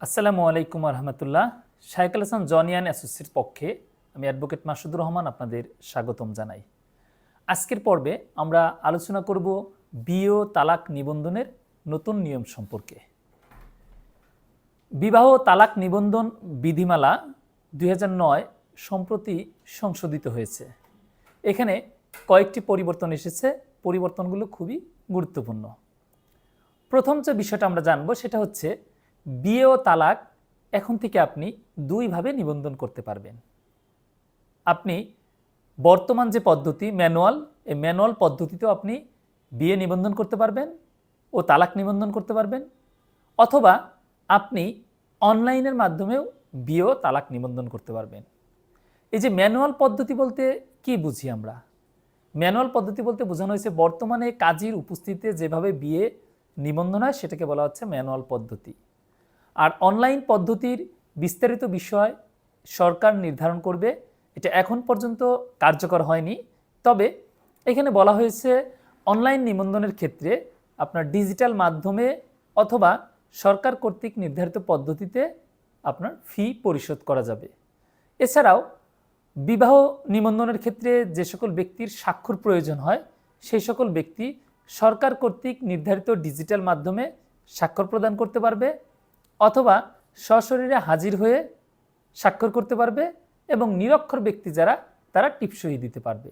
আসসালামু আলাইকুম রহমতুল্লাহ। শাইখ আল হাসান জনিয়ান অ্যাসোসিয়েটস পক্ষে আমি অ্যাডভোকেট মাসুদুর রহমান আপনাদের স্বাগতম জানাই। আজকের পর্বে আমরা আলোচনা করব বিয়ে ও তালাক নিবন্ধনের নতুন নিয়ম সম্পর্কে। বিবাহ তালাক নিবন্ধন বিধিমালা 2009 সম্প্রতি সংশোধিত হয়েছে। এখানে কয়েকটি পরিবর্তন এসেছে, পরিবর্তনগুলো খুবই গুরুত্বপূর্ণ। প্রথম যে বিষয়টা আমরা জানবো সেটা হচ্ছে বিয়ে ও তালাক এখন থেকে আপনি দুইভাবে নিবন্ধন করতে পারবেন। আপনি বর্তমান যে পদ্ধতি ম্যানুয়াল, এই ম্যানুয়াল পদ্ধতিতেও আপনি বিয়ে নিবন্ধন করতে পারবেন ও তালাক নিবন্ধন করতে পারবেন, অথবা আপনি অনলাইনের মাধ্যমেও বিয়ে ও তালাক নিবন্ধন করতে পারবেন। এই যে ম্যানুয়াল পদ্ধতি বলতে কি বুঝি আমরা? ম্যানুয়াল পদ্ধতি বলতে বোঝানো হয়েছে বর্তমানে কাজীর উপস্থিতিতে যেভাবে বিয়ে নিবন্ধন হয় সেটাকে বলা হচ্ছে ম্যানুয়াল পদ্ধতি। আর অনলাইন পদ্ধতির বিস্তারিত বিষয় সরকার নির্ধারণ করবে, এটা এখন পর্যন্ত কার্যকর হয়নি। তবে এখানে বলা হয়েছে অনলাইন নিবন্ধনের ক্ষেত্রে আপনার ডিজিটাল মাধ্যমে অথবা সরকার কর্তৃক নির্ধারিত পদ্ধতিতে আপনার ফি পরিশোধ করা যাবে। এছাড়াও বিবাহ নিবন্ধনের ক্ষেত্রে যে সকল ব্যক্তির স্বাক্ষর প্রয়োজন হয় সেই সকল ব্যক্তি সরকার কর্তৃক নির্ধারিত ডিজিটাল মাধ্যমে স্বাক্ষর প্রদান করতে পারবে, অথবা সশরীরে হাজির হয়ে স্বাক্ষর করতে পারবে, এবং নিরক্ষর ব্যক্তি যারা তারা টিপসই দিতে পারবে।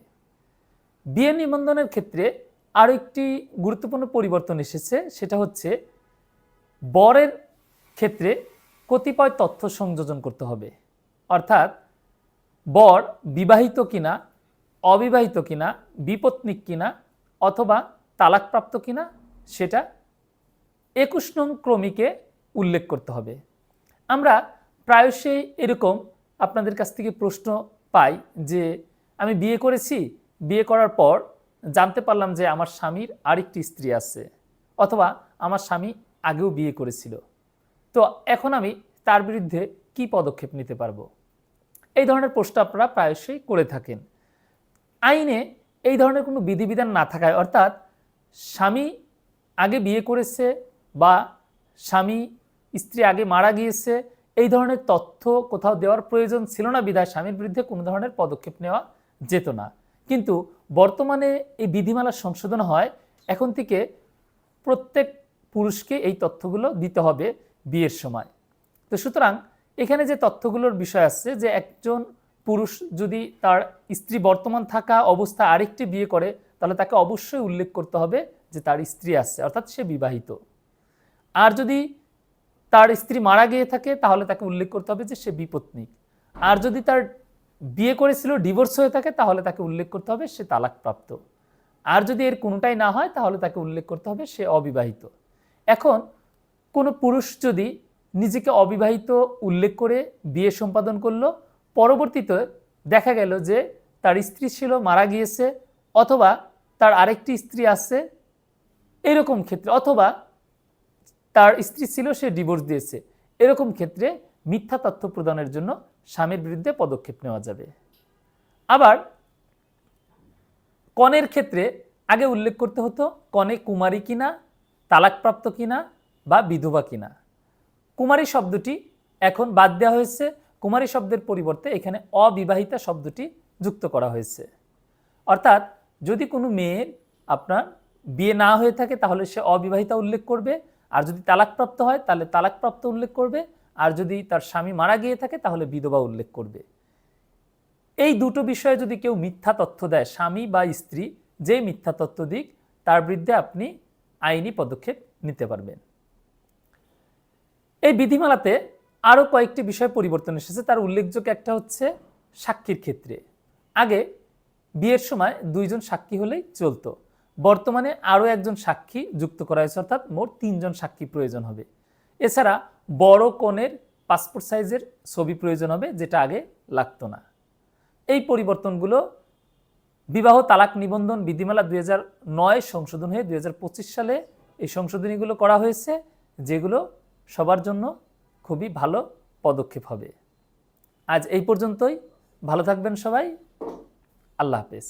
বিয়ে নিবন্ধনের ক্ষেত্রে আরও একটি গুরুত্বপূর্ণ পরিবর্তন এসেছে, সেটা হচ্ছে বরের ক্ষেত্রে কতিপয় তথ্য সংযোজন করতে হবে। অর্থাৎ বর বিবাহিত কিনা, অবিবাহিত কিনা, বিপত্নিক কিনা, অথবা তালাকপ্রাপ্ত কিনা সেটা 21 নং ক্রমিকে উল্লেখ করতে হবে। আমরা প্রায়শই এরকম আপনাদের কাছ থেকে প্রশ্ন পাই যে আমি বিয়ে করেছি, বিয়ে করার পর জানতে পারলাম যে আমার স্বামীর আরেকটি স্ত্রী আছে, অথবা আমার স্বামী আগেও বিয়ে করেছিল, তো এখন আমি তার বিরুদ্ধে কি পদক্ষেপ নিতে পারবো? এই ধরনের প্রশ্ন আপনারা প্রায়শই করে থাকেন। আইনে এই ধরনের কোনো বিধিবিধান না থাকায়, অর্থাৎ স্বামী আগে বিয়ে করেছে বা স্বামী স্ত্রী আগে মারা গিয়েছে, এই ধরনের তথ্য কোথাও দেওয়ার প্রয়োজন ছিল না বিধায় স্বামীর বিরুদ্ধে কোনো ধরনের পদক্ষেপ নেওয়া যেত না। কিন্তু বর্তমানে এই বিধিমালা সংশোধন হয়, এখন থেকে প্রত্যেক পুরুষকে এই তথ্যগুলো দিতে হবে বিয়ের সময়। তো সুতরাং এখানে যে তথ্যগুলোর বিষয় আছে যে একজন পুরুষ যদি তার স্ত্রী বর্তমান থাকা অবস্থায় আরেকটি বিয়ে করে তাহলে তাকে অবশ্যই উল্লেখ করতে হবে যে তার স্ত্রী আছে, অর্থাৎ সে বিবাহিত। আর যদি তার স্ত্রী মারা গিয়ে থাকে তাহলে তাকে উল্লেখ করতে হবে যে সে বিপত্নিক। আর যদি তার বিয়ে করেছিল ডিভোর্স হয়ে থাকে তাহলে তাকে উল্লেখ করতে হবে সে তালাকপ্রাপ্ত। আর যদি এর কোনোটাই না হয় তাহলে তাকে উল্লেখ করতে হবে সে অবিবাহিত। এখন কোনো পুরুষ যদি নিজেকে অবিবাহিত উল্লেখ করে বিয়ে সম্পাদন করলো, পরবর্তীতে দেখা গেল যে তার স্ত্রী ছিল মারা গিয়েছে, অথবা তার আরেকটি স্ত্রী আছে এরকম ক্ষেত্রে, অথবা তার স্ত্রী ছিল সে ডিভোর্স দিয়েছে, এরকম ক্ষেত্রে মিথ্যা তথ্য প্রদানের জন্য স্বামীর বিরুদ্ধে পদক্ষেপ নেওয়া যাবে। আবার কনের ক্ষেত্রে আগে উল্লেখ করতে হতো কনে কুমারী কিনা, তালাকপ্রাপ্ত কিনা বা বিধবা কিনা। কুমারী শব্দটি এখন বাদ দেওয়া হয়েছে, কুমারী শব্দের পরিবর্তে এখানে অবিবাহিতা শব্দটি যুক্ত করা হয়েছে। অর্থাৎ যদি কোনো মেয়ের আপনার বিয়ে না হয়ে থাকে তাহলে সে অবিবাহিতা উল্লেখ করবে, আর যদি তালাকপ্রাপ্ত হয় তাহলে তালাকপ্রাপ্ত উল্লেখ করবে, আর যদি তার স্বামী মারা গিয়ে থাকে তাহলে বিধবা উল্লেখ করবে। এই দুটো বিষয়ে যদি কেউ মিথ্যা তথ্য দেয়, স্বামী বা স্ত্রী যেই মিথ্যা তথ্য দিক, তার বিরুদ্ধে আপনি আইনি পদক্ষেপ নিতে পারবেন। এই বিধিমালাতে আরও কয়েকটি বিষয় পরিবর্তন এসেছে, তার উল্লেখযোগ্য একটা হচ্ছে সাক্ষীর ক্ষেত্রে। আগে বিয়ের সময় 2 জন সাক্ষী হলেই চলতো, বর্তমানে আরও একজন সাক্ষী যুক্ত করা হয়েছে, অর্থাৎ মোট 3 জন সাক্ষী প্রয়োজন হবে। এছাড়া বড় কনের পাসপোর্ট সাইজের ছবি প্রয়োজন হবে, যেটা আগে লাগতো না। এই পরিবর্তনগুলো বিবাহ তালাক নিবন্ধন বিধিমালা 2009 সংশোধন হয়ে 2025 সালে এই সংশোধনীগুলো করা হয়েছে, যেগুলো সবার জন্য খুবই ভালো পদক্ষেপ হবে। আজ এই পর্যন্তই, ভালো থাকবেন সবাই, আল্লাহ হাফেজ।